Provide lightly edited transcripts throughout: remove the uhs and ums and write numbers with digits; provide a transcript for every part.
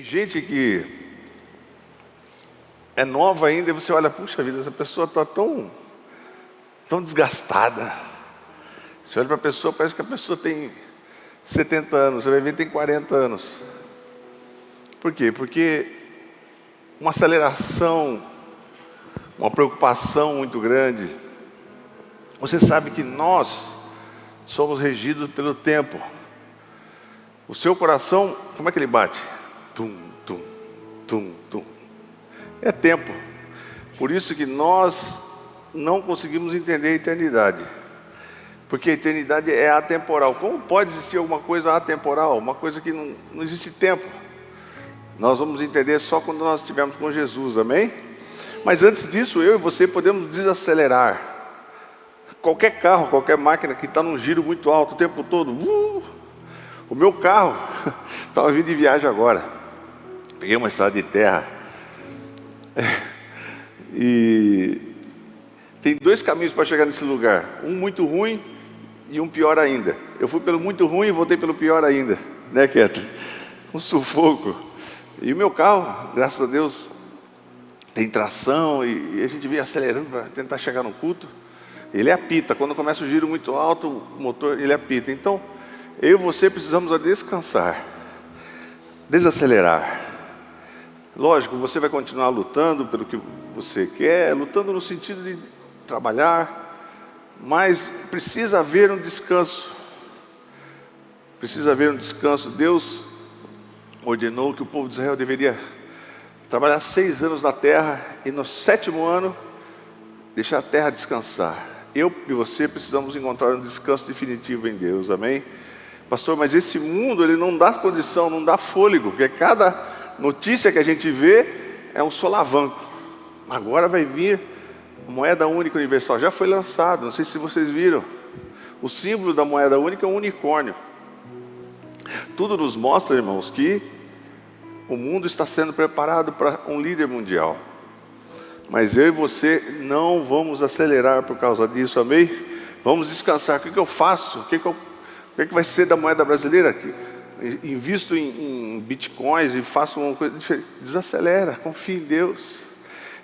gente que é nova ainda e você olha, puxa vida, essa pessoa está tão desgastada. Você olha para a pessoa, parece que a pessoa tem 70 anos, você vai ver que tem 40 anos. Por quê? Porque uma aceleração, uma preocupação muito grande. Você sabe que nós somos regidos pelo tempo. O seu coração, como é que ele bate? Tum, tum, tum, tum. É tempo. Por isso que nós não conseguimos entender a eternidade. Porque a eternidade é atemporal. Como pode existir alguma coisa atemporal? Uma coisa que não existe tempo. Nós vamos entender só quando nós estivermos com Jesus, amém? Mas antes disso, eu e você podemos desacelerar. Qualquer carro, qualquer máquina que está num giro muito alto o tempo todo. O meu carro, estava vindo de viagem agora. Peguei uma estrada de terra. E tem dois caminhos para chegar nesse lugar. Um muito ruim e um pior ainda. Eu fui pelo muito ruim e voltei pelo pior ainda. Né, Kathleen? Um sufoco. E o meu carro, graças a Deus, tem tração e a gente vem acelerando para tentar chegar no culto. Ele apita, quando começa o giro muito alto, o motor, ele apita. Então, eu e você precisamos descansar, desacelerar. Lógico, você vai continuar lutando pelo que você quer, lutando no sentido de trabalhar, mas precisa haver um descanso. Precisa haver um descanso. Deus ordenou que o povo de Israel deveria trabalhar 6 anos na terra e no 7º ano deixar a terra descansar. Eu e você precisamos encontrar um descanso definitivo em Deus, amém? Pastor, mas esse mundo ele não dá condição, não dá fôlego, porque cada notícia que a gente vê é um solavanco. Agora vai vir a moeda única universal, já foi lançado, não sei se vocês viram. O símbolo da moeda única é um unicórnio. Tudo nos mostra, irmãos, que o mundo está sendo preparado para um líder mundial. Mas eu e você não vamos acelerar por causa disso, amém? Vamos descansar. O que eu faço? O que vai ser da moeda brasileira? Invisto em bitcoins e faço uma coisa diferente. Desacelera, confia em Deus.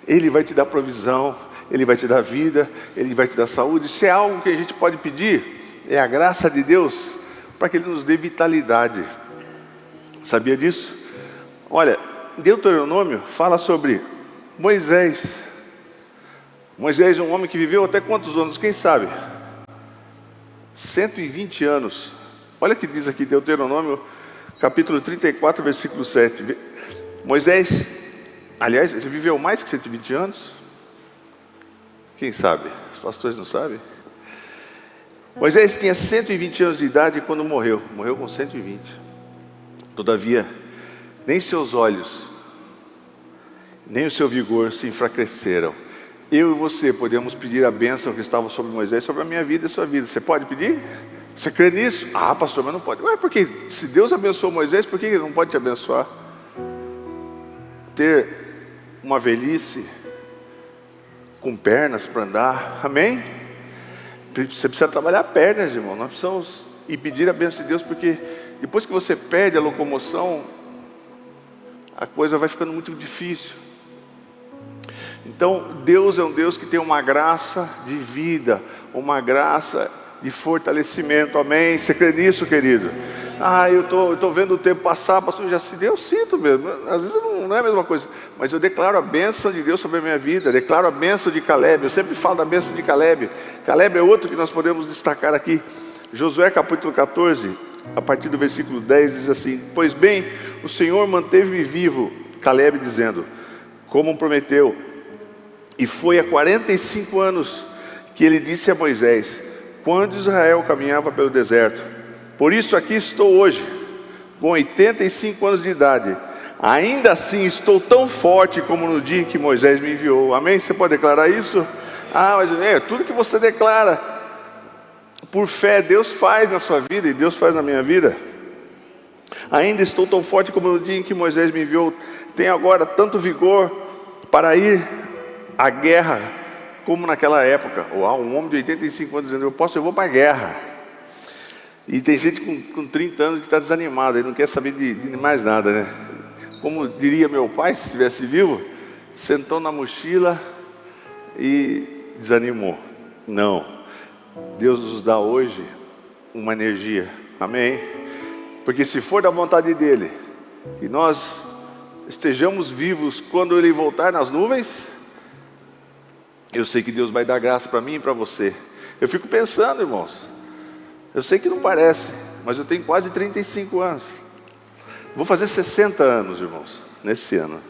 Ele vai te dar provisão, Ele vai te dar vida, Ele vai te dar saúde. Se é algo que a gente pode pedir, é a graça de Deus, para que Ele nos dê vitalidade. Sabia disso? Olha, Deuteronômio fala sobre Moisés. Moisés é um homem que viveu até quantos anos? Quem sabe? 120 anos. Olha o que diz aqui Deuteronômio, capítulo 34, versículo 7. Moisés, aliás, ele viveu mais que 120 anos? Quem sabe? Os pastores não sabem? Moisés tinha 120 anos de idade quando morreu. Morreu com 120. Todavia, nem seus olhos, nem o seu vigor se enfraqueceram. Eu e você podemos pedir a bênção que estava sobre Moisés, sobre a minha vida e a sua vida. Você pode pedir? Você crê nisso? Ah, pastor, mas não pode. Ué, porque se Deus abençoou Moisés, por que Ele não pode te abençoar? Ter uma velhice com pernas para andar, amém? Você precisa trabalhar pernas, irmão. Nós precisamos ir pedir a bênção de Deus, porque depois que você perde a locomoção, a coisa vai ficando muito difícil. Então, Deus é um Deus que tem uma graça de vida, uma graça de fortalecimento, amém? Você crê nisso, querido? Ah, eu tô vendo o tempo passar, pastor, já se deu, eu sinto mesmo. Às vezes não é a mesma coisa, mas eu declaro a bênção de Deus sobre a minha vida, declaro a bênção de Caleb. Eu sempre falo da bênção de Caleb. Caleb é outro que nós podemos destacar aqui. Josué capítulo 14, a partir do versículo 10, diz assim: pois bem, o Senhor manteve-me vivo, Caleb dizendo, como prometeu. E foi há 45 anos que ele disse a Moisés, quando Israel caminhava pelo deserto: por isso aqui estou hoje, com 85 anos de idade, ainda assim estou tão forte como no dia em que Moisés me enviou. Amém? Você pode declarar isso? Ah, mas tudo que você declara por fé, Deus faz na sua vida e Deus faz na minha vida. Ainda estou tão forte como no dia em que Moisés me enviou. Tenho agora tanto vigor para ir à guerra como naquela época. Uau, um homem de 85 anos dizendo, eu vou para a guerra. E tem gente com 30 anos que está desanimado, ele não quer saber de mais nada, né? como diria meu pai, se estivesse vivo, sentou na mochila e desanimou. Não, Deus nos dá hoje uma energia, amém? Porque se for da vontade dEle, e nós estejamos vivos quando Ele voltar nas nuvens, eu sei que Deus vai dar graça para mim e para você. Eu fico pensando, irmãos, eu sei que não parece, mas eu tenho quase 35 anos. Vou fazer 60 anos, irmãos, nesse ano.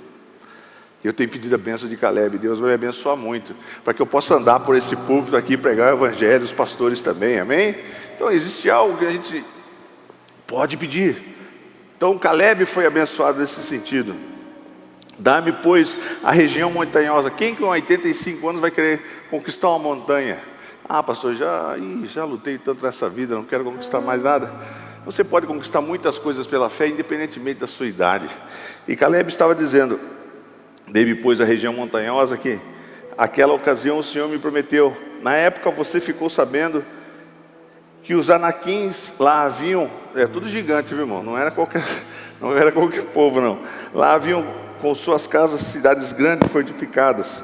Eu tenho pedido a bênção de Caleb. Deus vai me abençoar muito, para que eu possa andar por esse púlpito aqui e pregar o evangelho, os pastores também, amém? Então existe algo que a gente pode pedir. Então Caleb foi abençoado nesse sentido. Dá-me, pois, a região montanhosa. Quem com 85 anos vai querer conquistar uma montanha? Ah, pastor, já lutei tanto nessa vida, não quero conquistar mais nada. Você pode conquistar muitas coisas pela fé, independentemente da sua idade. E Caleb estava dizendo: dei-me, pois, a região montanhosa que aquela ocasião o Senhor me prometeu. Na época você ficou sabendo que os anaquins lá haviam, tudo gigante, viu, irmão? Não era qualquer povo, não. Lá haviam com suas casas cidades grandes fortificadas.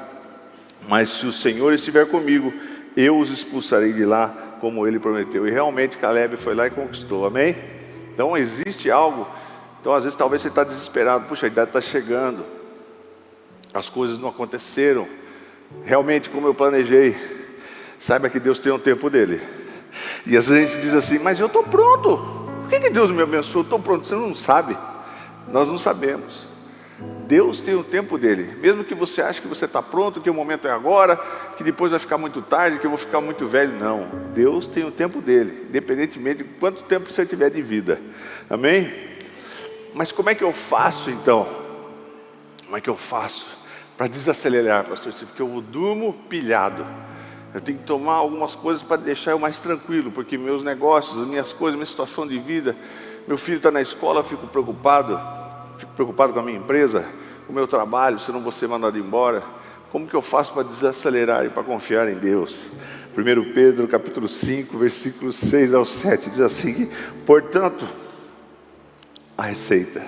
Mas se o Senhor estiver comigo, eu os expulsarei de lá, como Ele prometeu. E realmente Caleb foi lá e conquistou, amém? Então existe algo. Então às vezes talvez você está desesperado. Puxa, a idade está chegando, as coisas não aconteceram realmente como eu planejei. Saiba que Deus tem um tempo dele. E às vezes a gente diz assim: mas eu estou pronto, por que Deus me abençoou? Estou pronto. Você não sabe, nós não sabemos. Deus tem o tempo dele. Mesmo que você ache que você está pronto, que o momento é agora, que depois vai ficar muito tarde, que eu vou ficar muito velho. Não, Deus tem o tempo dele, independentemente de quanto tempo você tiver de vida, amém? Mas como é que eu faço então? Como é que eu faço para desacelerar, pastor? Porque eu durmo pilhado. Eu tenho que tomar algumas coisas para deixar eu mais tranquilo, porque meus negócios, as minhas coisas, minha situação de vida, meu filho está na escola, eu fico preocupado com a minha empresa, com o meu trabalho, se não vou ser mandado embora. Como que eu faço para desacelerar e para confiar em Deus? 1 Pedro capítulo 5, versículos 6 ao 7, diz assim: portanto, a receita,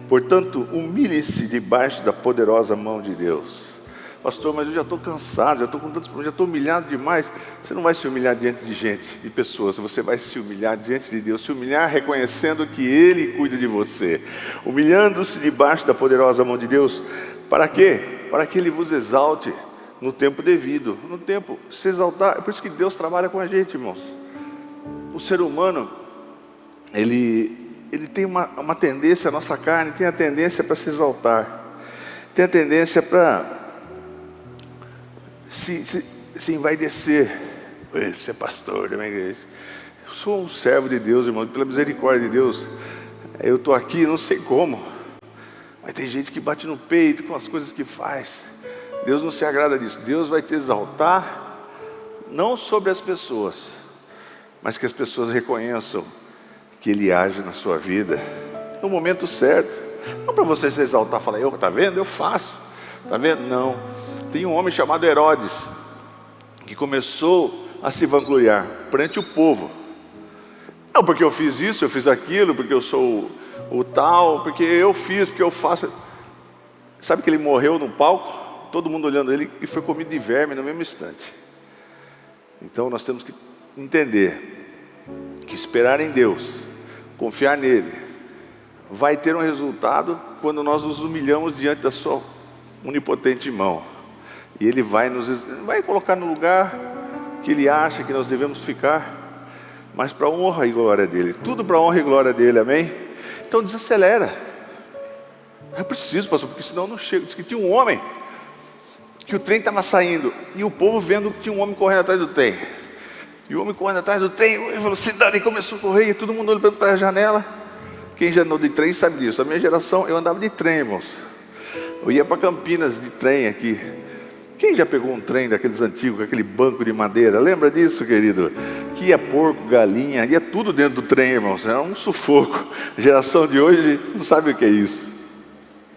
portanto, humilhe-se debaixo da poderosa mão de Deus. Pastor, mas eu já estou cansado, já estou com tantos problemas, já estou humilhado demais. Você não vai se humilhar diante de gente, de pessoas. Você vai se humilhar diante de Deus. Se humilhar reconhecendo que Ele cuida de você. Humilhando-se debaixo da poderosa mão de Deus. Para quê? Para que Ele vos exalte no tempo devido. No tempo, se exaltar. É por isso que Deus trabalha com a gente, irmãos. O ser humano, ele tem uma tendência, a nossa carne tem a tendência para se exaltar. Tem a tendência para se envaidecer. Você é pastor da minha igreja. Eu sou um servo de Deus, irmão, pela misericórdia de Deus. Eu estou aqui, não sei como, mas tem gente que bate no peito com as coisas que faz. Deus não se agrada disso. Deus vai te exaltar, não sobre as pessoas, mas que as pessoas reconheçam que Ele age na sua vida no momento certo. Não para você se exaltar e falar: está vendo? Eu faço. Está vendo? Não. Tem um homem chamado Herodes, que começou a se vangloriar perante o povo. Não porque eu fiz isso, eu fiz aquilo, porque eu sou o tal, porque eu fiz, porque eu faço. Sabe que ele morreu no palco, todo mundo olhando ele, e foi comido de verme no mesmo instante. Então nós temos que entender que esperar em Deus, confiar nele, vai ter um resultado quando nós nos humilhamos diante da sua onipotente mão. E Ele vai colocar no lugar que Ele acha que nós devemos ficar, mas para a honra e glória dEle. Tudo para a honra e glória dEle, amém? Então desacelera. É preciso, pastor, porque senão eu não chego. Diz que tinha um homem, que o trem estava saindo, e o povo vendo que tinha um homem correndo atrás do trem. E o homem correndo atrás do trem, em velocidade, começou a correr, e todo mundo olhando para a janela. Quem já andou de trem sabe disso. A minha geração, eu andava de trem, irmãos. Eu ia para Campinas de trem aqui. Quem já pegou um trem daqueles antigos, com aquele banco de madeira? Lembra disso, querido? Que ia porco, galinha, ia tudo dentro do trem, irmãos. Era um sufoco. A geração de hoje não sabe o que é isso.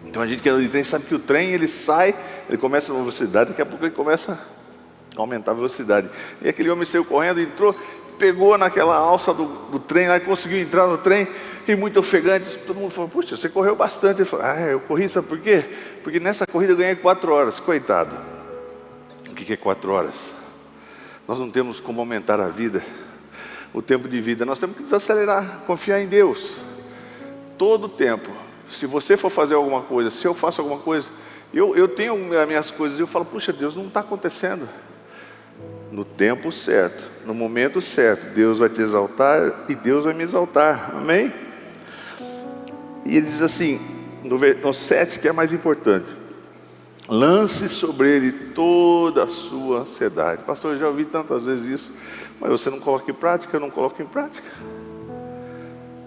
Então a gente que anda de trem sabe que o trem, ele sai, ele começa a velocidade, daqui a pouco ele começa a aumentar a velocidade. E aquele homem saiu correndo, entrou, pegou naquela alça do trem, lá conseguiu entrar no trem, e muito ofegante. Todo mundo falou: puxa, você correu bastante. Ele falou: eu corri, sabe por quê? Porque nessa corrida eu ganhei 4 horas. Coitado. O que é 4 horas? Nós não temos como aumentar a vida, o tempo de vida. Nós temos que desacelerar, confiar em Deus. Todo o tempo. Se você for fazer alguma coisa, se eu faço alguma coisa, eu tenho as minhas coisas, e eu falo: puxa, Deus, não está acontecendo. No tempo certo, no momento certo, Deus vai te exaltar e Deus vai me exaltar. Amém? E ele diz assim, no 7, que é mais importante: lance sobre ele toda a sua ansiedade. Pastor, eu já ouvi tantas vezes isso, mas você não coloca em prática. Eu não coloco em prática.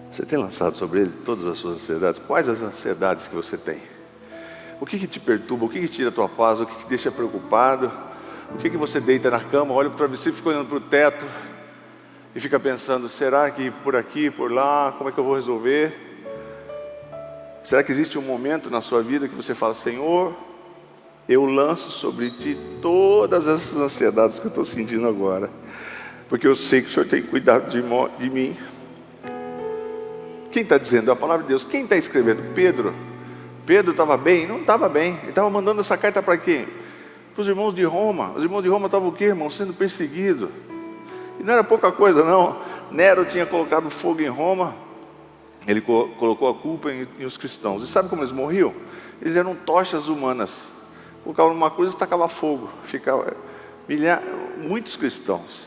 Você tem lançado sobre ele todas as suas ansiedades? Quais as ansiedades que você tem? O que te perturba? O que tira a tua paz? O que te deixa preocupado? O que você deita na cama, olha para o travesseiro, fica olhando para o teto e fica pensando: será que por aqui, por lá, como é que eu vou resolver? Será que existe um momento na sua vida que você fala: Senhor, eu lanço sobre ti todas essas ansiedades que eu estou sentindo agora, porque eu sei que o Senhor tem cuidado de mim. Quem está dizendo? É a palavra de Deus. Quem está escrevendo? Pedro. Pedro estava bem? Não estava bem. Ele estava mandando essa carta para quem? Para os irmãos de Roma. Os irmãos de Roma estavam o quê, irmão? Sendo perseguidos. E não era pouca coisa, não. Nero tinha colocado fogo em Roma. Ele colocou a culpa em os cristãos. E sabe como eles morriam? Eles eram tochas humanas. Colocavam numa coisa e tacava fogo. Ficava muitos cristãos.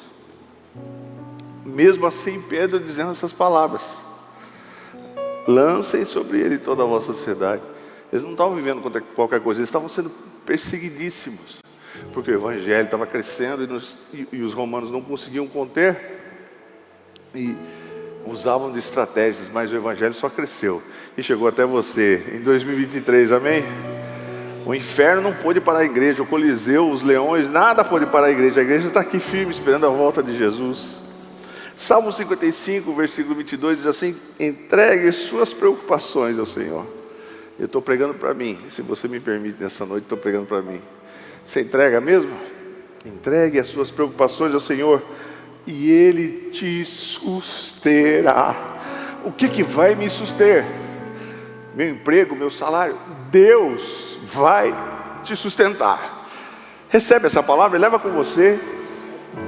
Mesmo assim, Pedro dizendo essas palavras: lancem sobre ele toda a vossa ansiedade. Eles não estavam vivendo contra qualquer coisa, eles estavam sendo perseguidíssimos, porque o evangelho estava crescendo e os romanos não conseguiam conter, e usavam de estratégias, mas o evangelho só cresceu e chegou até você em 2023, amém? O inferno não pôde parar a igreja, o Coliseu, os leões, nada pôde parar a igreja está aqui firme, esperando a volta de Jesus. Salmo 55, versículo 22 diz assim: entregue suas preocupações ao Senhor. Eu estou pregando para mim, se você me permite, nessa noite estou pregando para mim. Você entrega mesmo? Entregue as suas preocupações ao Senhor e Ele te susterá. O que vai me suster? Meu emprego, meu salário? Deus vai te sustentar. Recebe essa palavra e leva com você.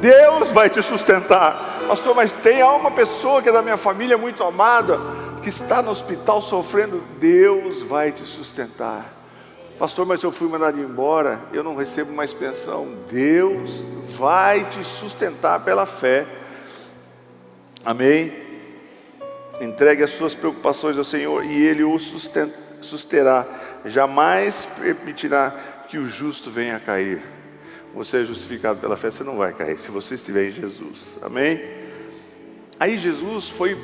Deus vai te sustentar. Pastor, mas tem uma pessoa que é da minha família muito amada, que está no hospital sofrendo. Deus vai te sustentar. Pastor, mas eu fui mandado embora, eu não recebo mais pensão. Deus vai te sustentar pela fé. Amém? Entregue as suas preocupações ao Senhor e Ele o susterá. Jamais permitirá que o justo venha a cair. Você é justificado pela fé, você não vai cair, se você estiver em Jesus. Amém? Aí Jesus foi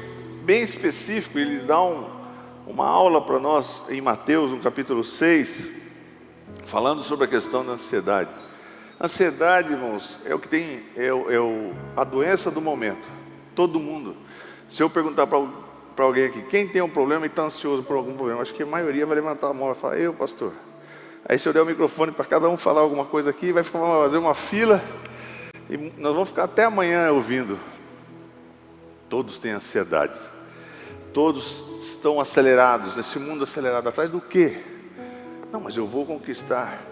bem específico, ele dá uma aula para nós em Mateus, no capítulo 6, falando sobre a questão da ansiedade. Ansiedade, irmãos, é o que tem, a doença do momento. Todo mundo. Se eu perguntar para alguém aqui, quem tem um problema e está ansioso por algum problema, acho que a maioria vai levantar a mão e falar: eu, pastor. Aí se eu der o microfone para cada um falar alguma coisa aqui, vai fazer uma fila, e nós vamos ficar até amanhã ouvindo. Todos têm ansiedade. Todos estão acelerados, nesse mundo acelerado. Atrás do quê? Não, mas eu vou conquistar.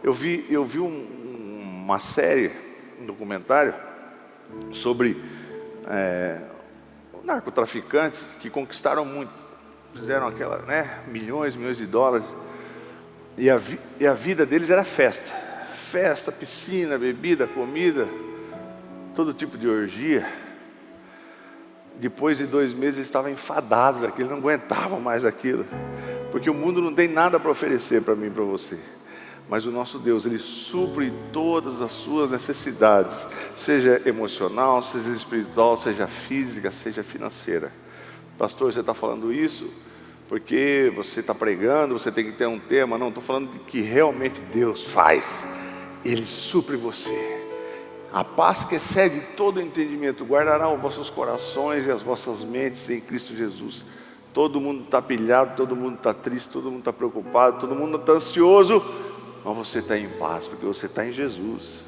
Eu vi uma série, um documentário, sobre narcotraficantes que conquistaram muito. Fizeram milhões de dólares. E a vida deles era festa. Festa, piscina, bebida, comida, todo tipo de orgia. Depois de 2 meses eles estavam enfadados daquilo, não aguentavam mais aquilo. Porque o mundo não tem nada para oferecer para mim e para você. Mas o nosso Deus, Ele supre todas as suas necessidades, seja emocional, seja espiritual, seja física, seja financeira. Pastor, você está falando isso porque você está pregando, você tem que ter um tema? Não, estou falando de que realmente Deus faz. Ele supre você. A paz que excede todo entendimento guardará os vossos corações e as vossas mentes em Cristo Jesus. Todo mundo está pilhado, todo mundo está triste, todo mundo está preocupado, todo mundo está ansioso, mas você está em paz, porque você está em Jesus.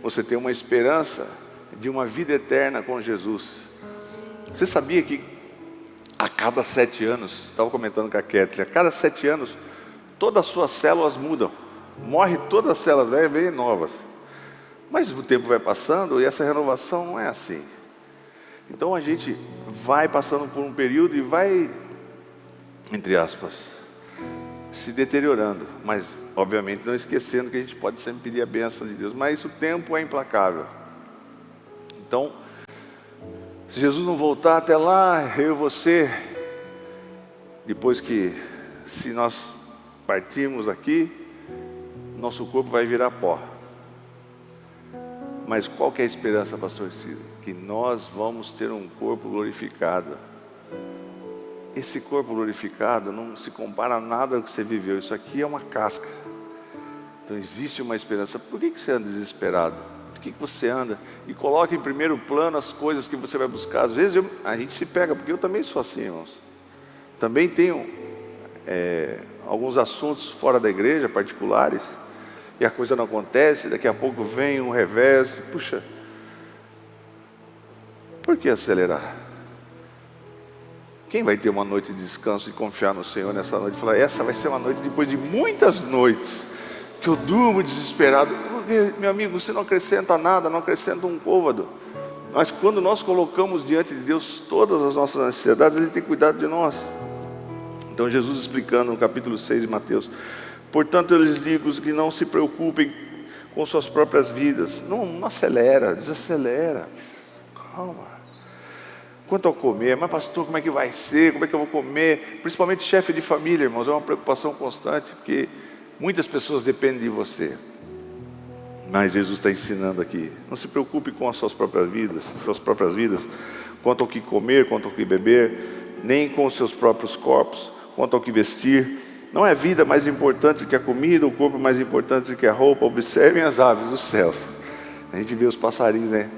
Você tem uma esperança de uma vida eterna com Jesus. Você sabia que a cada 7 anos, estava comentando com a Kathleen, a cada 7 anos, todas as suas células mudam. Morre todas as células velhas, vêm novas. Mas o tempo vai passando e essa renovação não é assim. Então a gente vai passando por um período e vai, entre aspas, se deteriorando. Mas, obviamente, não esquecendo que a gente pode sempre pedir a bênção de Deus. Mas o tempo é implacável. Então, se Jesus não voltar até lá, eu e você, depois que, se nós partirmos aqui, nosso corpo vai virar pó. Mas qual que é a esperança, pastor Ciro? Que nós vamos ter um corpo glorificado. Esse corpo glorificado não se compara a nada ao que você viveu. Isso aqui é uma casca. Então existe uma esperança. Por que você anda desesperado? Por que você anda e coloca em primeiro plano as coisas que você vai buscar? Às vezes a gente se pega, porque eu também sou assim, irmãos. Também tenho alguns assuntos fora da igreja, particulares, e a coisa não acontece, daqui a pouco vem um revés. Puxa, por que acelerar? Quem vai ter uma noite de descanso e confiar no Senhor nessa noite? Falar, essa vai ser uma noite depois de muitas noites que eu durmo desesperado. Meu amigo, você não acrescenta nada, não acrescenta um côvado. Mas quando nós colocamos diante de Deus todas as nossas ansiedades, Ele tem cuidado de nós. Então Jesus explicando no capítulo 6 de Mateus: portanto eu lhes digo que não se preocupem com suas próprias vidas. Não acelera, desacelera. Calma. Quanto ao comer, mas pastor, como é que vai ser? Como é que eu vou comer? Principalmente chefe de família, irmãos, é uma preocupação constante, porque muitas pessoas dependem de você. Mas Jesus está ensinando aqui: não se preocupe com as suas próprias vidas, quanto ao que comer, quanto ao que beber, nem com os seus próprios corpos, quanto ao que vestir. Não é a vida mais importante do que a comida, o corpo mais importante do que a roupa. Observem as aves dos céus. A gente vê os passarinhos, né?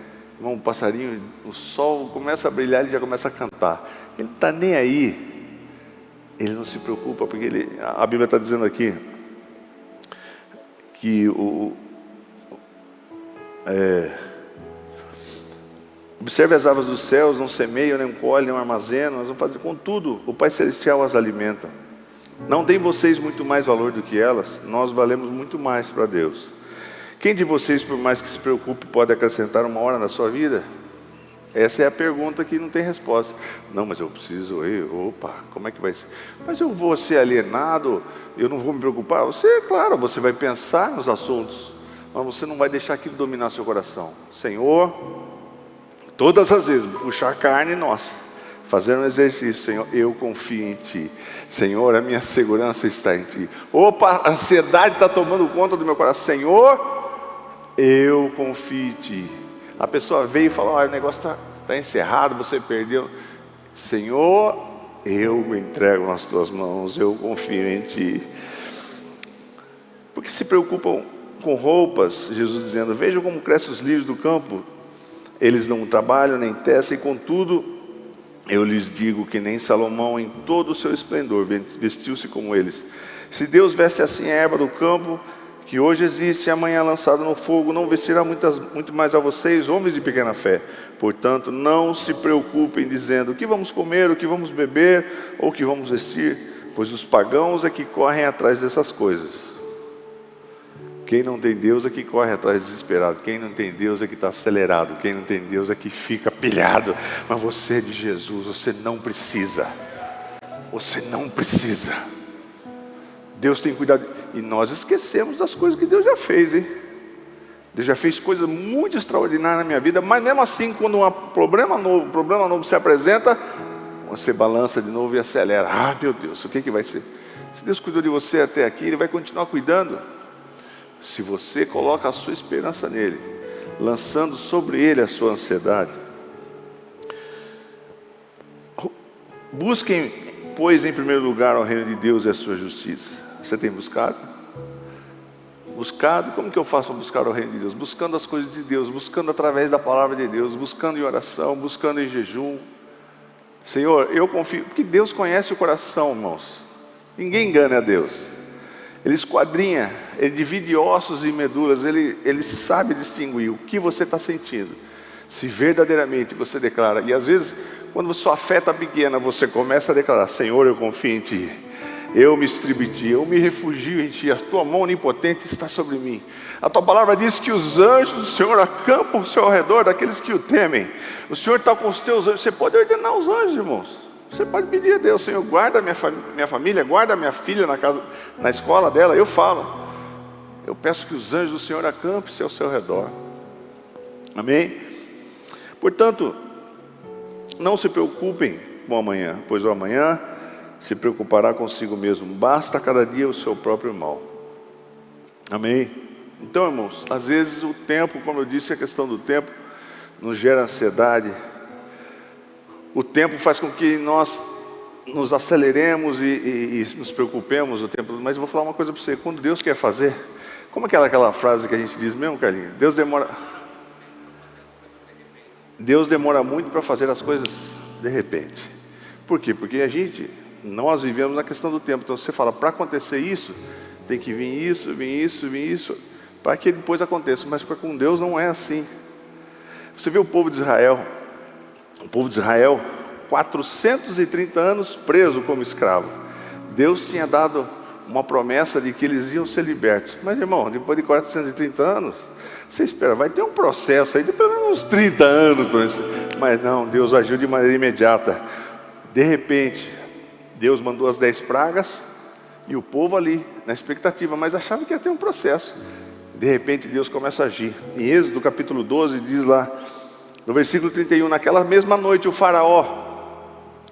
Um passarinho, o sol começa a brilhar, ele já começa a cantar. Ele não está nem aí. Ele não se preocupa, porque a Bíblia está dizendo aqui que observe as aves dos céus, não semeiam, nem colhem, não armazenam, mas vão fazer. Contudo, o Pai Celestial as alimenta. Não tem vocês muito mais valor do que elas? Nós valemos muito mais para Deus. Quem de vocês, por mais que se preocupe, pode acrescentar uma hora na sua vida? Essa é a pergunta que não tem resposta. Não, mas eu preciso, opa, como é que vai ser? Mas eu vou ser alienado, eu não vou me preocupar. Você, claro, você vai pensar nos assuntos, mas você não vai deixar aquilo dominar seu coração. Senhor, todas as vezes, puxar a carne, nossa, fazer um exercício. Senhor, eu confio em Ti. Senhor, a minha segurança está em Ti. Opa, a ansiedade está tomando conta do meu coração. Senhor, eu confio em Ti. A pessoa veio e falou: o negócio está encerrado, você perdeu. Senhor, eu me entrego nas Tuas mãos, eu confio em Ti. Porque se preocupam com roupas, Jesus dizendo: vejam como crescem os lírios do campo, eles não trabalham nem tecem, contudo eu lhes digo que nem Salomão em todo o seu esplendor vestiu-se como eles. Se Deus veste assim a erva do campo, que hoje existe e amanhã lançada no fogo, não vestirá muito mais a vocês, homens de pequena fé. Portanto, não se preocupem dizendo: o que vamos comer, o que vamos beber, ou o que vamos vestir? Pois os pagãos é que correm atrás dessas coisas. Quem não tem Deus é que corre atrás desesperado. Quem não tem Deus é que está acelerado. Quem não tem Deus é que fica pilhado. Mas você é de Jesus, você não precisa. Você não precisa. Deus tem cuidado. E nós esquecemos das coisas que Deus já fez, hein? Deus já fez coisas muito extraordinárias na minha vida. Mas mesmo assim, quando um problema novo se apresenta, você balança de novo e acelera. Ah, meu Deus, o que vai ser? Se Deus cuidou de você até aqui, Ele vai continuar cuidando. Se você coloca a sua esperança nele, lançando sobre ele a sua ansiedade. Busquem, pois, em primeiro lugar o reino de Deus e a sua justiça. Você tem buscado? Buscado? Como que eu faço para buscar o reino de Deus? Buscando as coisas de Deus, buscando através da palavra de Deus, buscando em oração, buscando em jejum. Senhor, eu confio, porque Deus conhece o coração, irmãos. Ninguém engana a Deus. Ele esquadrinha, Ele divide ossos e medulas, Ele sabe distinguir o que você está sentindo. Se verdadeiramente você declara, e às vezes, quando sua fé está pequena, você começa a declarar: Senhor, eu confio em Ti, eu me estribo em Ti, eu me refugio em Ti, a Tua mão onipotente está sobre mim. A Tua palavra diz que os anjos do Senhor acampam ao seu redor, daqueles que o temem. O Senhor está com os teus anjos. Você pode ordenar os anjos, irmãos. Você pode pedir a Deus: Senhor, guarda minha família, guarda minha filha na escola dela. Eu falo, eu peço que os anjos do Senhor acampem-se ao seu redor. Amém? Portanto, não se preocupem com o amanhã, pois o amanhã se preocupará consigo mesmo. Basta cada dia o seu próprio mal. Amém? Então, irmãos, às vezes o tempo, como eu disse, a questão do tempo nos gera ansiedade. O tempo faz com que nós nos aceleremos e nos preocupemos o tempo. Mas eu vou falar uma coisa para você: quando Deus quer fazer, como aquela frase que a gente diz mesmo, Carlinhos? Deus demora muito para fazer as coisas de repente. Por quê? Porque nós vivemos na questão do tempo. Então você fala, para acontecer isso, tem que vir isso, para que depois aconteça. Mas com Deus não é assim. Você vê o povo de Israel, 430 anos preso como escravo. Deus tinha dado uma promessa de que eles iam ser libertos. Mas, irmão, depois de 430 anos, você espera, vai ter um processo aí de pelo menos uns 30 anos. Mas não, Deus agiu de maneira imediata. De repente, Deus mandou as 10 pragas, e o povo ali, na expectativa, mas achava que ia ter um processo. De repente, Deus começa a agir. Em Êxodo capítulo 12, diz lá, no versículo 31, naquela mesma noite o faraó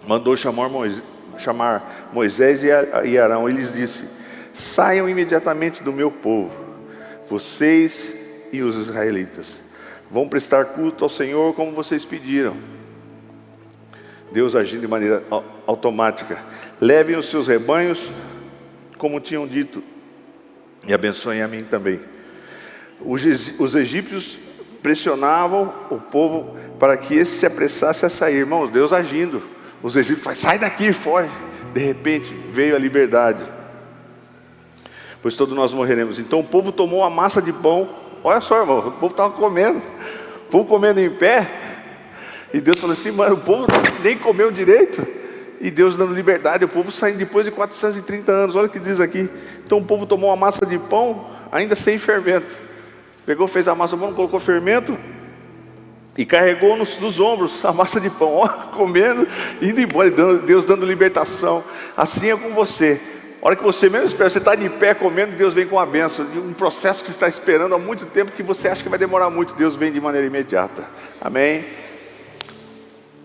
mandou chamar Moisés e Arão. Ele lhes disse: saiam imediatamente do meu povo, vocês e os israelitas vão prestar culto ao Senhor como vocês pediram. Deus agindo de maneira automática. Levem os seus rebanhos como tinham dito, e abençoem a mim também. Os egípcios pressionavam o povo para que esse se apressasse a sair. Irmãos, Deus agindo. Os egípcios falam: sai daqui, foge. De repente veio a liberdade. Pois todos nós morreremos. Então o povo tomou a massa de pão. Olha só, irmão, o povo estava comendo. O povo comendo em pé. E Deus falou assim: mano, o povo nem comeu direito. E Deus dando liberdade. O povo saindo depois de 430 anos. Olha o que diz aqui. Então o povo tomou a massa de pão, ainda sem fermento. Pegou, fez a massa de pão, colocou fermento e carregou nos ombros a massa de pão, ó, comendo, indo embora, Deus dando libertação. Assim é com você. A hora que você menos espera, você está de pé comendo, Deus vem com a bênção. De um processo que você está esperando há muito tempo, que você acha que vai demorar muito, Deus vem de maneira imediata. Amém?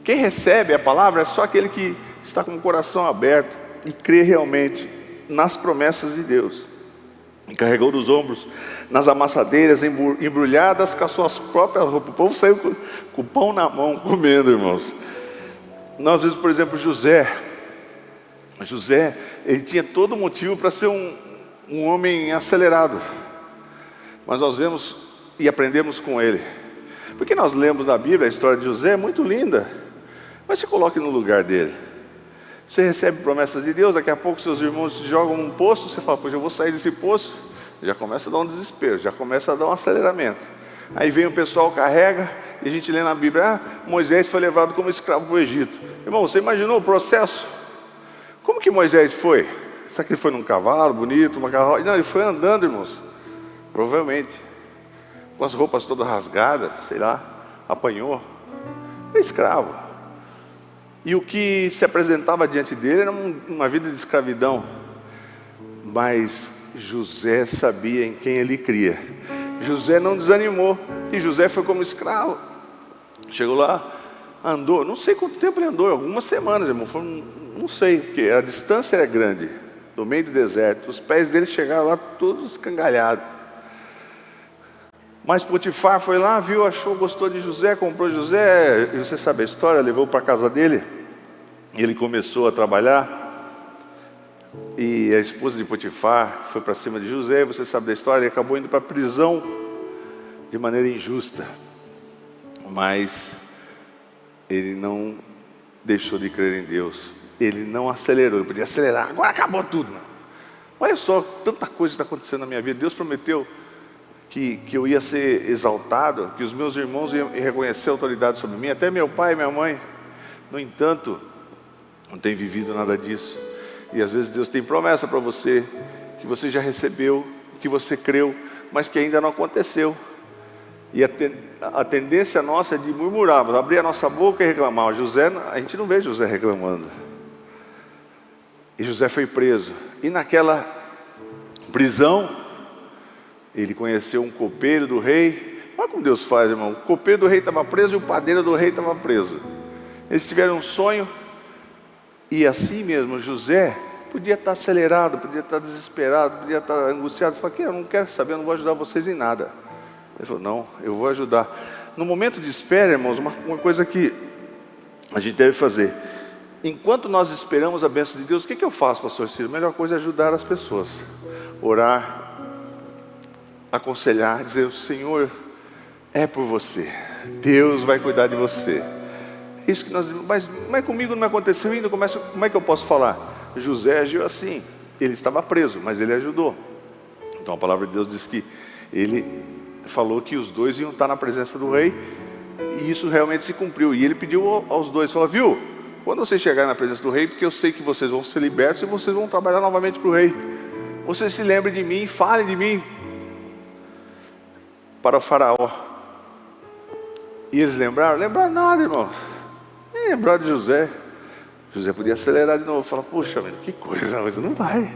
Quem recebe a palavra é só aquele que está com o coração aberto e crê realmente nas promessas de Deus. E carregou dos ombros nas amassadeiras embrulhadas com as suas próprias roupas. O povo saiu com o pão na mão comendo, irmãos. Nós vemos, por exemplo, José, ele tinha todo motivo para ser um homem acelerado. Mas nós vemos e aprendemos com ele. Porque nós lemos na Bíblia a história de José, é muito linda. Mas se coloque no lugar dele. Você recebe promessas de Deus, daqui a pouco seus irmãos se jogam num poço, você fala: pois eu vou sair desse poço. Já começa a dar um desespero, já começa a dar um aceleramento. Aí vem o pessoal, carrega, e a gente lê na Bíblia: Moisés foi levado como escravo para o Egito. Irmão, você imaginou o processo? Como que Moisés foi? Será que ele foi num cavalo bonito, uma carroça? Não, ele foi andando, irmãos. Provavelmente. Com as roupas todas rasgadas, sei lá, apanhou. É escravo. E o que se apresentava diante dele era uma vida de escravidão. Mas José sabia em quem ele cria. José não desanimou. E José foi como escravo. Chegou lá, andou, não sei quanto tempo ele andou, algumas semanas, irmão. Não sei, porque a distância era grande, no meio do deserto. Os pés dele chegaram lá todos escangalhados. Mas Potifar foi lá, viu, achou, gostou de José, comprou José. E você sabe a história, levou para a casa dele. Ele começou a trabalhar. E a esposa de Potifar foi para cima de José. Você sabe da história, ele acabou indo para a prisão de maneira injusta. Mas ele não deixou de crer em Deus. Ele não acelerou, ele podia acelerar, agora acabou tudo. Olha só, tanta coisa está acontecendo na minha vida. Deus prometeu que eu ia ser exaltado, que os meus irmãos iam reconhecer a autoridade sobre mim, até meu pai e minha mãe. No entanto, não tem vivido nada disso. E às vezes Deus tem promessa para você, que você já recebeu, que você creu, mas que ainda não aconteceu. E a tendência nossa é de murmurarmos, abrir a nossa boca e reclamar. José, a gente não vê José reclamando. E José foi preso. E naquela prisão, ele conheceu um copeiro do rei. Olha como Deus faz, irmão. O copeiro do rei estava preso e o padeiro do rei estava preso. Eles tiveram um sonho. E assim mesmo, José podia estar acelerado, podia estar desesperado, podia estar angustiado. Falou, eu não quero saber, eu não vou ajudar vocês em nada. Ele falou, não, eu vou ajudar. No momento de espera, irmãos, uma coisa que a gente deve fazer. Enquanto nós esperamos a bênção de Deus, o que eu faço, pastor Ciro? A melhor coisa é ajudar as pessoas. Orar, aconselhar, dizer, o Senhor é por você. Deus vai cuidar de você. É isso que nós, mas comigo não aconteceu ainda, como é que eu posso falar? José agiu assim, ele estava preso, mas ele ajudou. Então a palavra de Deus diz que ele falou que os dois iam estar na presença do rei, e isso realmente se cumpriu. E ele pediu aos dois, falou, viu, quando vocês chegarem na presença do rei, porque eu sei que vocês vão ser libertos e vocês vão trabalhar novamente para o rei, vocês se lembrem de mim, falem de mim para o faraó. E eles lembraram nada, irmão. Nem lembraram de José. José podia acelerar de novo, falar, puxa, que coisa, mas não vai.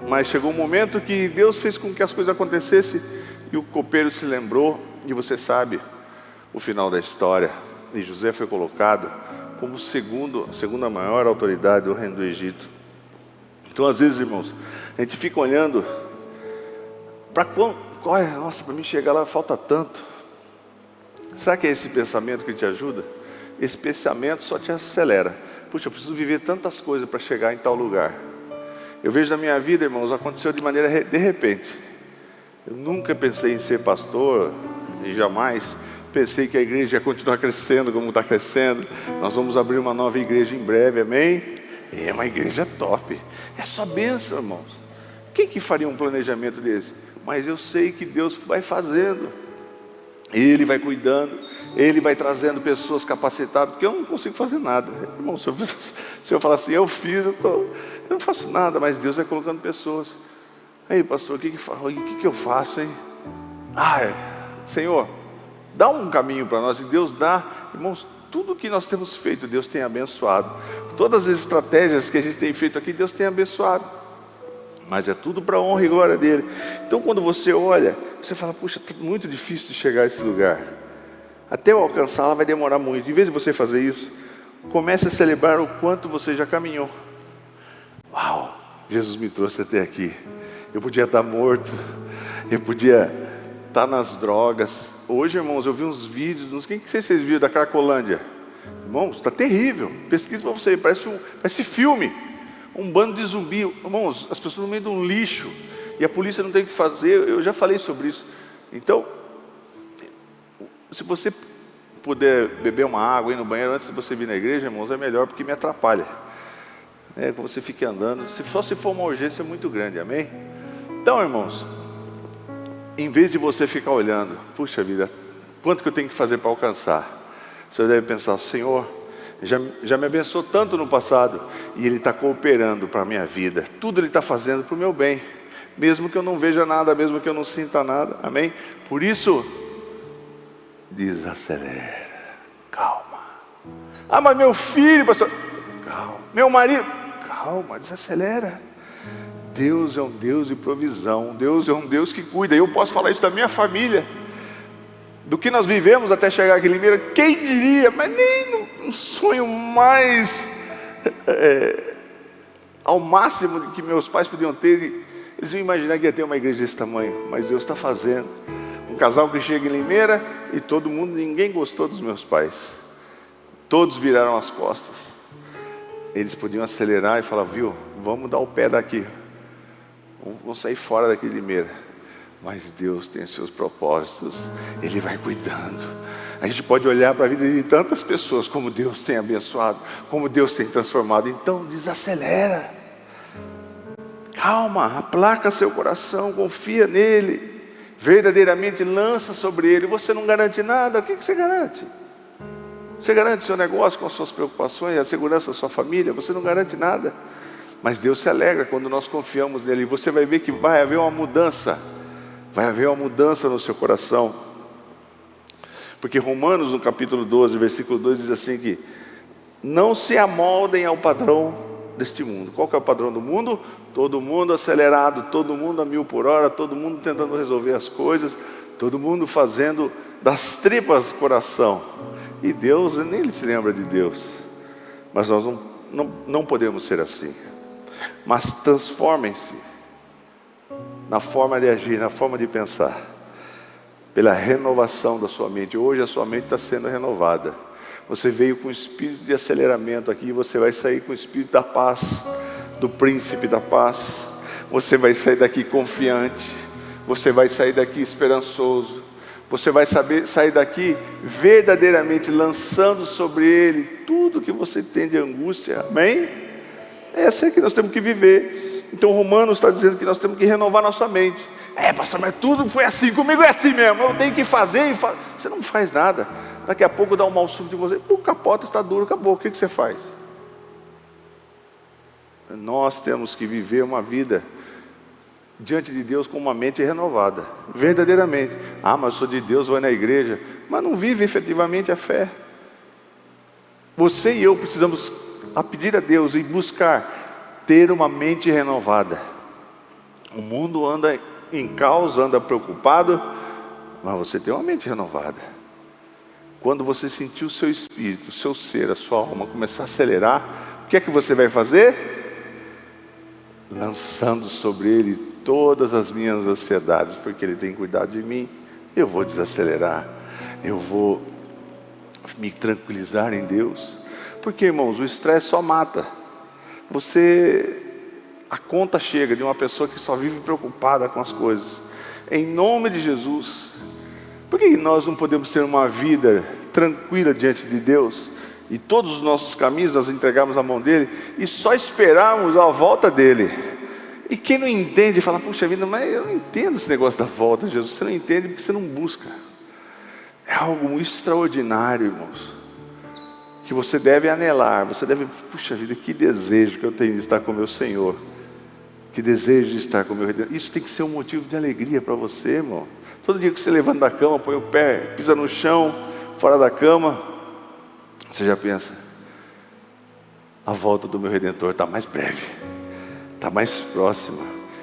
Mas chegou um momento que Deus fez com que as coisas acontecessem, e o copeiro se lembrou, e você sabe o final da história. E José foi colocado como segunda maior autoridade do reino do Egito. Então às vezes, irmãos, a gente fica olhando para nossa, para mim chegar lá falta tanto. Será que é esse pensamento que te ajuda? Esse pensamento só te acelera. Puxa, eu preciso viver tantas coisas para chegar em tal lugar. Eu vejo na minha vida, irmãos, aconteceu de maneira de repente. Eu nunca pensei em ser pastor, e jamais pensei que a igreja ia continuar crescendo como está crescendo. Nós vamos abrir uma nova igreja em breve, amém? É uma igreja top. É só bênção, irmãos. Quem que faria um planejamento desse? Mas eu sei que Deus vai fazendo. Ele vai cuidando, Ele vai trazendo pessoas capacitadas, porque eu não consigo fazer nada. Irmão, se eu falar assim, eu não faço nada, mas Deus vai colocando pessoas. Aí, pastor, o que eu faço, hein? Senhor, dá um caminho para nós, e Deus dá. Irmãos, tudo que nós temos feito, Deus tem abençoado. Todas as estratégias que a gente tem feito aqui, Deus tem abençoado. Mas é tudo para a honra e glória dele. Então quando você olha, você fala, puxa, é muito difícil de chegar a esse lugar. Até eu alcançar, vai demorar muito. Em vez de você fazer isso, comece a celebrar o quanto você já caminhou. Uau, Jesus me trouxe até aqui. Eu podia estar morto, eu podia estar nas drogas. Hoje, irmãos, eu vi uns vídeos, não sei se vocês viram, da Cracolândia. Irmãos, está terrível. Pesquisa para você, parece filme. Um bando de zumbi, irmãos, as pessoas no meio de um lixo, e a polícia não tem o que fazer. Eu já falei sobre isso. Então, se você puder beber uma água, ir no banheiro antes de você vir na igreja, irmãos, é melhor, porque me atrapalha. Que você fique andando, se for uma urgência muito grande, amém? Então, irmãos, em vez de você ficar olhando, puxa vida, quanto que eu tenho que fazer para alcançar? Você deve pensar, Senhor, já me abençoou tanto no passado, e Ele está cooperando para a minha vida. Tudo Ele está fazendo para o meu bem, mesmo que eu não veja nada, mesmo que eu não sinta nada, amém? Por isso, desacelera, calma. Mas meu filho, pastor, calma. Meu marido, calma, desacelera. Deus é um Deus de provisão, Deus é um Deus que cuida. Eu posso falar isso da minha família, do que nós vivemos até chegar aqui em Limeira. Quem diria, mas nem um sonho mais ao máximo de que meus pais podiam ter, eles iam imaginar que ia ter uma igreja desse tamanho. Mas Deus está fazendo. Um casal que chega em Limeira e ninguém gostou dos meus pais, todos viraram as costas. Eles podiam acelerar e falar, viu, vamos dar o pé daqui, vamos sair fora daqui de Limeira. Mas Deus tem os seus propósitos, Ele vai cuidando. A gente pode olhar para a vida de tantas pessoas, como Deus tem abençoado, como Deus tem transformado. Então desacelera, Calma, aplaca seu coração, confia nele, verdadeiramente lança sobre ele. Você não garante nada, o que você garante? Você garante seu negócio com as suas preocupações, a segurança da sua família? Você não garante nada. Mas Deus se alegra quando nós confiamos nele. Você vai ver que vai haver uma mudança. Vai haver uma mudança no seu coração. Porque Romanos, no capítulo 12, versículo 2, diz assim que não se amoldem ao padrão deste mundo. Qual que é o padrão do mundo? Todo mundo acelerado, todo mundo a 1000 por hora, todo mundo tentando resolver as coisas, todo mundo fazendo das tripas do coração. E Deus, nem ele se lembra de Deus. Mas nós não podemos ser assim. Mas transformem-se na forma de agir, na forma de pensar, pela renovação da sua mente. Hoje a sua mente está sendo renovada. Você veio com o espírito de aceleramento aqui, você vai sair com o espírito da paz, do príncipe da paz. Você vai sair daqui confiante, você vai sair daqui esperançoso, você vai sair daqui verdadeiramente lançando sobre ele tudo que você tem de angústia. Amém? Essa é que nós temos que viver. Então Romanos está dizendo que nós temos que renovar nossa mente. Pastor, mas tudo foi assim, comigo é assim mesmo, eu tenho que fazer. Você não faz nada. Daqui a pouco dá um mal súbito de você, o capota está duro, acabou, o que você faz? Nós temos que viver uma vida diante de Deus com uma mente renovada, verdadeiramente. Mas eu sou de Deus, vou na igreja, mas não vive efetivamente a fé. Você e eu precisamos pedir a Deus e buscar ter uma mente renovada. O mundo anda em caos, anda preocupado, mas você tem uma mente renovada. Quando você sentir o seu espírito, o seu ser, a sua alma começar a acelerar, o que é que você vai fazer? Lançando sobre ele todas as minhas ansiedades, porque ele tem cuidado de mim. Eu vou desacelerar, eu vou me tranquilizar em Deus. Porque, irmãos, o estresse só mata. A conta chega de uma pessoa que só vive preocupada com as coisas. Em nome de Jesus, por que nós não podemos ter uma vida tranquila diante de Deus? E todos os nossos caminhos nós entregamos na mão dele e só esperarmos a volta dele. E quem não entende fala, puxa vida, mas eu não entendo esse negócio da volta de Jesus. Você não entende porque você não busca. É algo extraordinário, irmãos, que você deve anelar. Você deve, puxa vida, que desejo que eu tenho de estar com o meu Senhor, que desejo de estar com o meu Redentor. Isso tem que ser um motivo de alegria para você, irmão. Todo dia que você levanta da cama, põe o pé, pisa no chão, fora da cama, você já pensa, a volta do meu Redentor está mais breve, está mais próxima.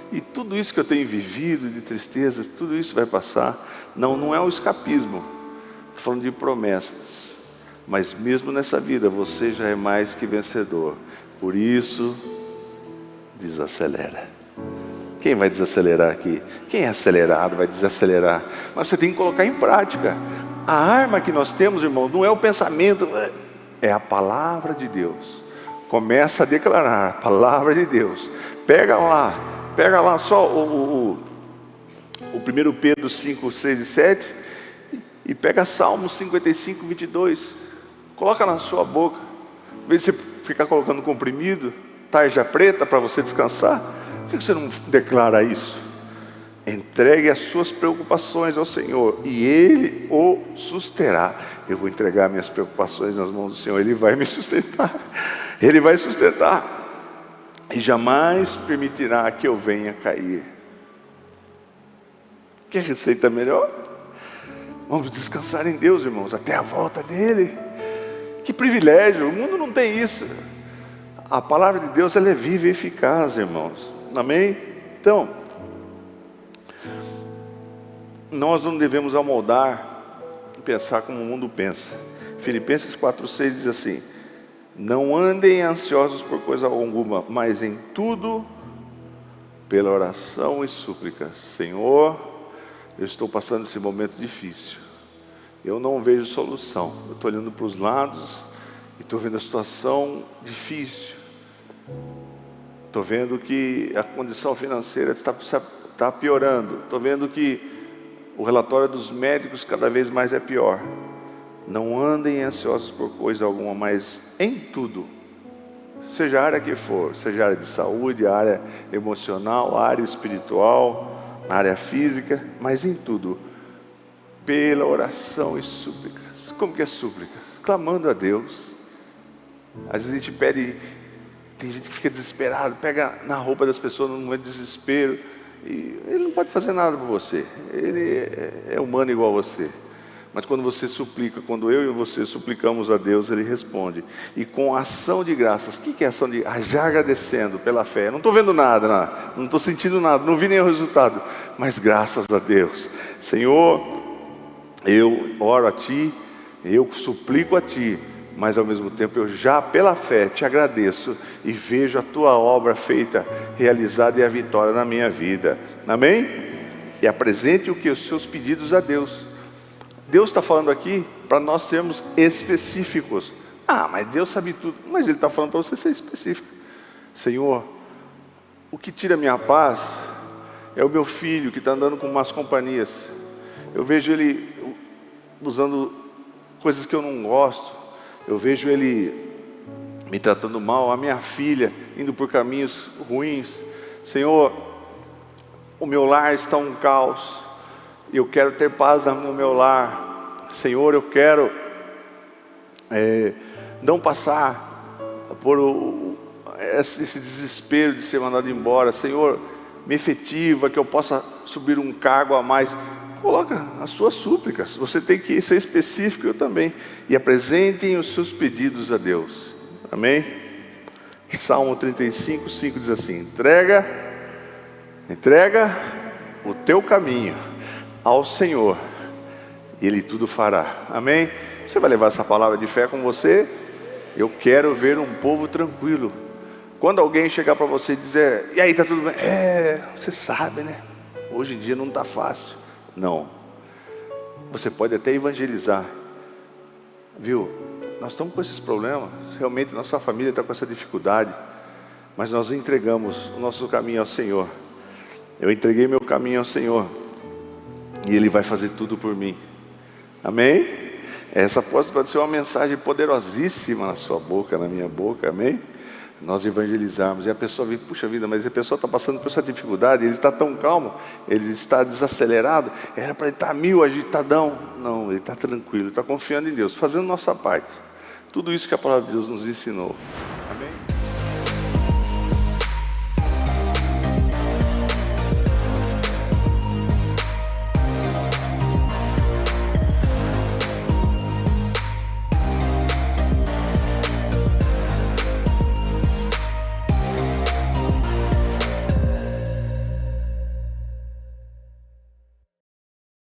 E tudo isso que eu tenho vivido de tristezas, tudo isso vai passar. Não é um escapismo, estou falando de promessas. Mas mesmo nessa vida, você já é mais que vencedor. Por isso, desacelera. Quem vai desacelerar aqui? Quem é acelerado vai desacelerar. Mas você tem que colocar em prática. A arma que nós temos, irmão, não é o pensamento, é a palavra de Deus. Começa a declarar a palavra de Deus. Pega lá só o 1 Pedro 5, 6 e 7 e pega Salmo 55, 22. Coloca na sua boca. Em vez de você ficar colocando comprimido, tarja preta para você descansar, por que você não declara isso? Entregue as suas preocupações ao Senhor e Ele o susterá. Eu vou entregar minhas preocupações nas mãos do Senhor, Ele vai me sustentar. Ele vai sustentar e jamais permitirá que eu venha cair. Quer receita melhor? Vamos descansar em Deus, irmãos, até a volta dEle. Que privilégio, o mundo não tem isso. A palavra de Deus, ela é viva e eficaz, irmãos. Amém? Então, nós não devemos amoldar, pensar como o mundo pensa. Filipenses 4,6 diz assim: não andem ansiosos por coisa alguma, mas em tudo, pela oração e súplica. Senhor, eu estou passando esse momento difícil. Eu não vejo solução. Eu estou olhando para os lados e estou vendo a situação difícil. Estou vendo que a condição financeira está piorando. Estou vendo que o relatório dos médicos cada vez mais é pior. Não andem ansiosos por coisa alguma, mas em tudo, seja a área que for, seja a área de saúde, a área emocional, a área espiritual, a área física, mas em tudo, pela oração e súplicas. Como que é súplicas? Clamando a Deus. Às vezes a gente pede, tem gente que fica desesperado, pega na roupa das pessoas num momento de desespero, e ele não pode fazer nada por você, ele é humano igual a você. Mas quando você suplica, quando eu e você suplicamos a Deus, Ele responde. E com ação de graças, o que é ação de graças? Já agradecendo pela fé. Não estou vendo nada, não estou sentindo nada, não vi nenhum resultado. Mas graças a Deus. Senhor, eu oro a Ti, eu suplico a Ti, mas ao mesmo tempo eu já pela fé Te agradeço e vejo a Tua obra feita, realizada e a vitória na minha vida. Amém? E apresente os seus pedidos a Deus. Deus está falando aqui para nós sermos específicos. Mas Deus sabe tudo. Mas Ele está falando para você ser específico. Senhor, o que tira a minha paz é o meu filho que está andando com más companhias. Eu vejo ele usando coisas que eu não gosto. Eu vejo ele me tratando mal. A minha filha indo por caminhos ruins. Senhor, o meu lar está um caos. Eu quero ter paz no meu lar. Senhor, eu quero não passar por esse desespero de ser mandado embora. Senhor, me efetiva, que eu possa subir um cargo a mais. Coloca as suas súplicas. Você tem que ser específico, eu também. E apresentem os seus pedidos a Deus. Amém? Salmo 35, 5 diz assim: entrega o teu caminho ao Senhor, e Ele tudo fará. Amém? Você vai levar essa palavra de fé com você? Eu quero ver um povo tranquilo. Quando alguém chegar para você e dizer: e aí, está tudo bem? Você sabe, né? Hoje em dia não está fácil. Não. Você pode até evangelizar. Viu? Nós estamos com esses problemas. Realmente nossa família está com essa dificuldade. Mas nós entregamos o nosso caminho ao Senhor. Eu entreguei meu caminho ao Senhor. E Ele vai fazer tudo por mim. Amém? Essa pode ser uma mensagem poderosíssima na sua boca, na minha boca. Amém? Nós evangelizarmos. E a pessoa vê: puxa vida, mas a pessoa está passando por essa dificuldade. Ele está tão calmo, ele está desacelerado. Era para ele estar 1000 agitadão. Não, ele está tranquilo, está confiando em Deus, fazendo nossa parte. Tudo isso que a palavra de Deus nos ensinou.